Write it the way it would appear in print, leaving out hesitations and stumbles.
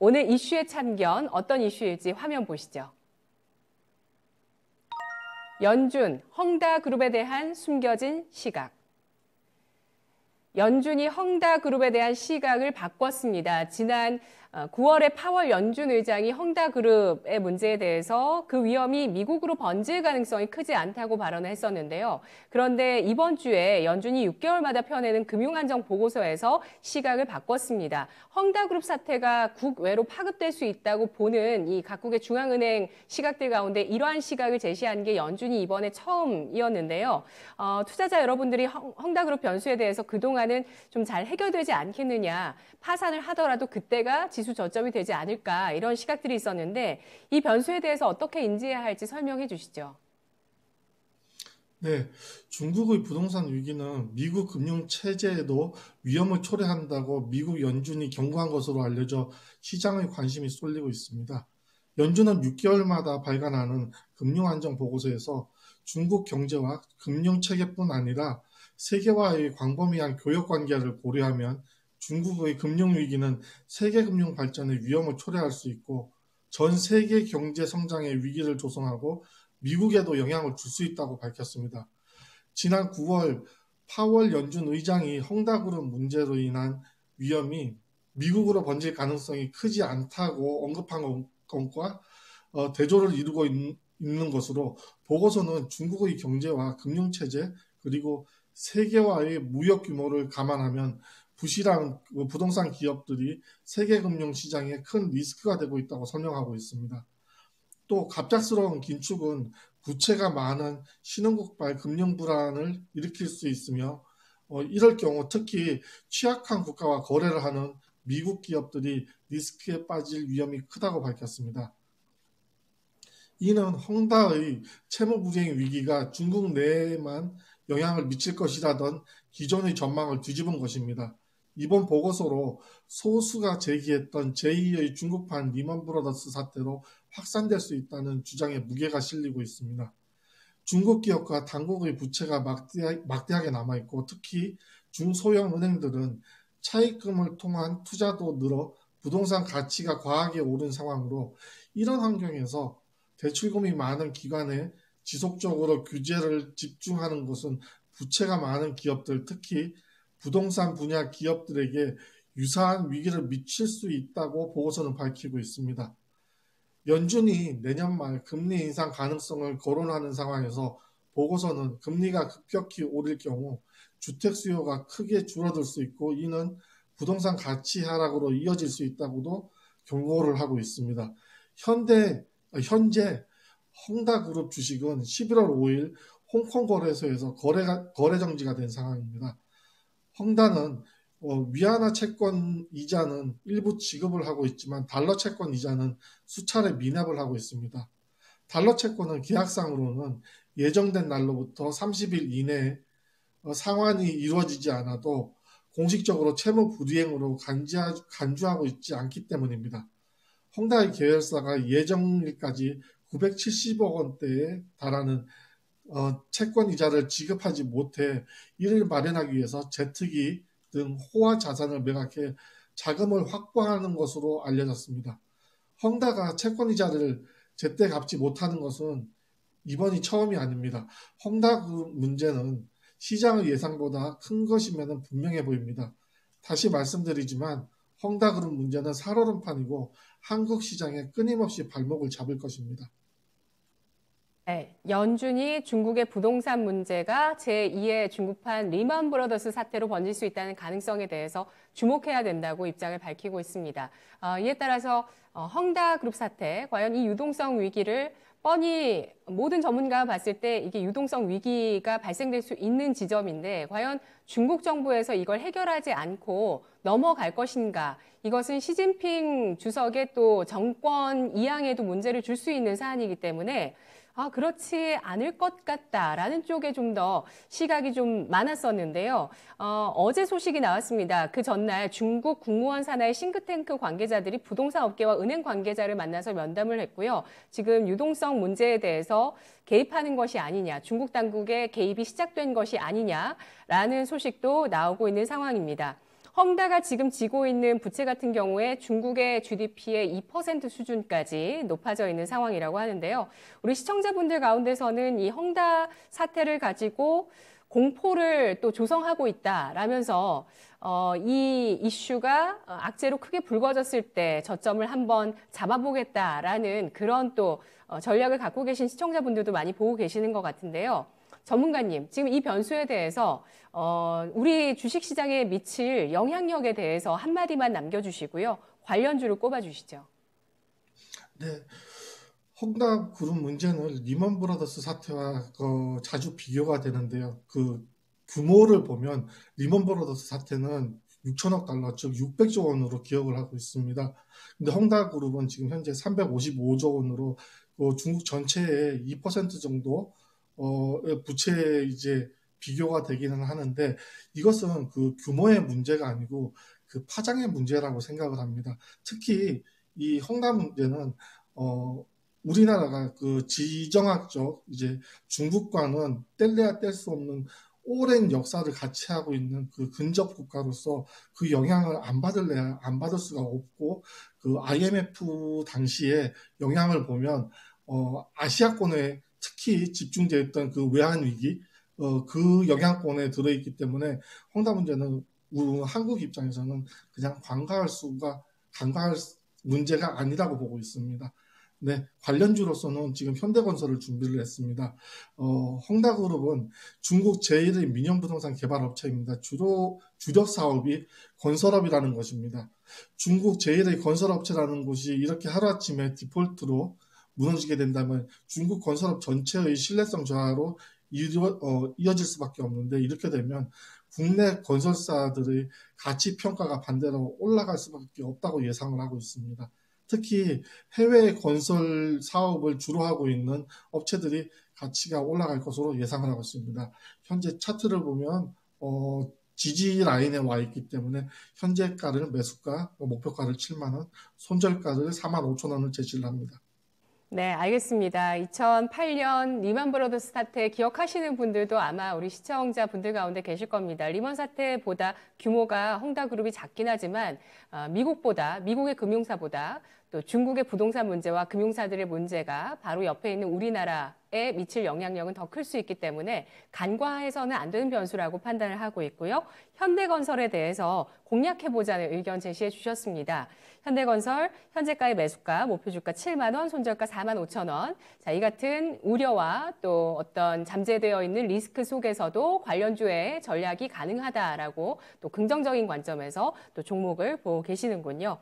오늘 이슈의 참견 어떤 이슈일지 화면 보시죠. 연준, 헝다그룹에 대한 숨겨진 시각. 연준이 헝다그룹에 대한 시각을 바꿨습니다. 지난 9월에 파월 연준 의장이 헝다그룹의 문제에 대해서 그 위험이 미국으로 번질 가능성이 크지 않다고 발언을 했었는데요. 그런데 이번 주에 연준이 6개월마다 펴내는 금융안정 보고서에서 시각을 바꿨습니다. 헝다그룹 사태가 국외로 파급될 수 있다고 보는 이 각국의 중앙은행 시각들 가운데 이러한 시각을 제시한 게 연준이 이번에 처음이었는데요. 투자자 여러분들이 헝다그룹 변수에 대해서 그동안은 좀 잘 해결되지 않겠느냐, 파산을 하더라도 그때가 지수 저점이 되지 않을까, 이런 시각들이 있었는데 이 변수에 대해서 어떻게 인지해야 할지 설명해 주시죠. 네, 중국의 부동산 위기는 미국 금융 체제에도 위험을 초래한다고 미국 연준이 경고한 것으로 알려져 시장의 관심이 쏠리고 있습니다. 연준은 6개월마다 발간하는 금융안정 보고서에서 중국 경제와 금융 체계뿐 아니라 세계와의 광범위한 교역 관계를 고려하면 중국의 금융 위기는 세계 금융 발전에 위험을 초래할 수 있고 전 세계 경제 성장에 위기를 조성하고 미국에도 영향을 줄 수 있다고 밝혔습니다. 지난 9월 파월 연준 의장이 헝다그룹 문제로 인한 위험이 미국으로 번질 가능성이 크지 않다고 언급한 것과 대조를 이루고 있는 것으로 보고서는 중국의 경제와 금융체제 그리고 세계와의 무역 규모를 감안하면 부실한 부동산 기업들이 세계 금융 시장에 큰 리스크가 되고 있다고 설명하고 있습니다. 또 갑작스러운 긴축은 부채가 많은 신흥국발 금융 불안을 일으킬 수 있으며 이럴 경우 특히 취약한 국가와 거래를 하는 미국 기업들이 리스크에 빠질 위험이 크다고 밝혔습니다. 이는 헝다의 채무불이행 위기가 중국 내에만 영향을 미칠 것이라던 기존의 전망을 뒤집은 것입니다. 이번 보고서로 소수가 제기했던 제2의 중국판 리먼 브라더스 사태로 확산될 수 있다는 주장에 무게가 실리고 있습니다. 중국 기업과 당국의 부채가 막대하게 남아있고 특히 중소형 은행들은 차입금을 통한 투자도 늘어 부동산 가치가 과하게 오른 상황으로 이런 환경에서 대출금이 많은 기관에 지속적으로 규제를 집중하는 것은 부채가 많은 기업들, 특히 부동산 분야 기업들에게 유사한 위기를 미칠 수 있다고 보고서는 밝히고 있습니다. 연준이 내년 말 금리 인상 가능성을 거론하는 상황에서 보고서는 금리가 급격히 오를 경우 주택 수요가 크게 줄어들 수 있고 이는 부동산 가치 하락으로 이어질 수 있다고도 경고를 하고 있습니다. 현재 헝다그룹 주식은 11월 5일 홍콩 거래소에서 거래 정지가 된 상황입니다. 헝다는 위안화 채권 이자는 일부 지급을 하고 있지만 달러 채권 이자는 수차례 미납을 하고 있습니다. 달러 채권은 계약상으로는 예정된 날로부터 30일 이내에 상환이 이루어지지 않아도 공식적으로 채무 불이행으로 간주하고 있지 않기 때문입니다. 헝다의 계열사가 예정일까지 970억 원대에 달하는 채권 이자를 지급하지 못해 이를 마련하기 위해서 제트기 등 호화 자산을 매각해 자금을 확보하는 것으로 알려졌습니다. 헝다가 채권 이자를 제때 갚지 못하는 것은 이번이 처음이 아닙니다. 헝다 그 문제는 시장의 예상보다 큰 것임에는 분명해 보입니다. 다시 말씀드리지만 헝다그룹 문제는 살얼음판이고 한국 시장에 끊임없이 발목을 잡을 것입니다. 네, 연준이 중국의 부동산 문제가 제2의 중국판 리먼 브러더스 사태로 번질 수 있다는 가능성에 대해서 주목해야 된다고 입장을 밝히고 있습니다. 이에 따라서 헝다그룹 사태, 과연 이 유동성 위기를 뻔히 모든 전문가가 봤을 때 이게 유동성 위기가 발생될 수 있는 지점인데 과연 중국 정부에서 이걸 해결하지 않고 넘어갈 것인가? 이것은 시진핑 주석의 또 정권 이양에도 문제를 줄 수 있는 사안이기 때문에 그렇지 않을 것 같다라는 쪽에 좀 더 시각이 좀 많았었는데요. 어제 소식이 나왔습니다. 그 전날 중국 국무원 산하의 싱크탱크 관계자들이 부동산 업계와 은행 관계자를 만나서 면담을 했고요. 지금 유동성 문제에 대해서 개입하는 것이 아니냐, 중국 당국의 개입이 시작된 것이 아니냐라는 소식도 나오고 있는 상황입니다. 헝다가 지금 지고 있는 부채 같은 경우에 중국의 GDP의 2% 수준까지 높아져 있는 상황이라고 하는데요. 우리 시청자분들 가운데서는 이 헝다 사태를 가지고 공포를 또 조성하고 있다라면서 이 이슈가 악재로 크게 불거졌을 때 저점을 한번 잡아보겠다라는 그런 또 전략을 갖고 계신 시청자분들도 많이 보고 계시는 것 같은데요. 전문가님, 지금 이 변수에 대해서 우리 주식시장에 미칠 영향력에 대해서 한마디만 남겨주시고요. 관련주를 꼽아주시죠. 네. 헝다그룹 문제는 리먼 브라더스 사태와 자주 비교가 되는데요. 그 규모를 보면 리먼 브라더스 사태는 6천억 달러, 즉 600조 원으로 기억을 하고 있습니다. 근데 헝다그룹은 지금 현재 355조 원으로 중국 전체의 2% 정도 부채에 이제 비교가 되기는 하는데, 이것은 그 규모의 문제가 아니고 그 파장의 문제라고 생각을 합니다. 특히 이 헝다 문제는 우리나라가 그 지정학적 이제 중국과는 뗄래야 뗄 수 없는 오랜 역사를 같이 하고 있는 그 근접 국가로서 그 영향을 안 받을 수가 없고, 그 IMF 당시에 영향을 보면 아시아권에 특히 집중되어 있던 그 외환 위기, 그 영향권에 들어있기 때문에 헝다 문제는 한국 입장에서는 그냥 간과할 문제가 아니라고 보고 있습니다. 네, 관련주로서는 지금 현대건설을 준비를 했습니다. 헝다그룹은 중국 제1의 민영부동산 개발업체입니다. 주력 사업이 건설업이라는 것입니다. 중국 제1의 건설업체라는 곳이 이렇게 하루아침에 디폴트로 무너지게 된다면 중국 건설업 전체의 신뢰성 저하로 이어질 수밖에 없는데, 이렇게 되면 국내 건설사들의 가치 평가가 반대로 올라갈 수밖에 없다고 예상을 하고 있습니다. 특히 해외 건설 사업을 주로 하고 있는 업체들이 가치가 올라갈 것으로 예상을 하고 있습니다. 현재 차트를 보면 지지 라인에 와 있기 때문에 현재가를 매수가, 목표가를 7만 원, 손절가를 4만 5천 원을 제시를 합니다. 네, 알겠습니다. 2008년 리먼 브러더스 사태 기억하시는 분들도 아마 우리 시청자분들 가운데 계실 겁니다. 리먼 사태보다 규모가 헝다그룹이 작긴 하지만 미국의 금융사보다 또 중국의 부동산 문제와 금융사들의 문제가 바로 옆에 있는 우리나라에 미칠 영향력은 더 클 수 있기 때문에 간과해서는 안 되는 변수라고 판단을 하고 있고요. 현대건설에 대해서 공략해보자는 의견 제시해 주셨습니다. 현대건설 현재가의 매수가, 목표주가 7만 원, 손절가 4만 5천 원. 자, 이 같은 우려와 또 어떤 잠재되어 있는 리스크 속에서도 관련주의 전략이 가능하다라고 또 긍정적인 관점에서 또 종목을 보고 계시는군요.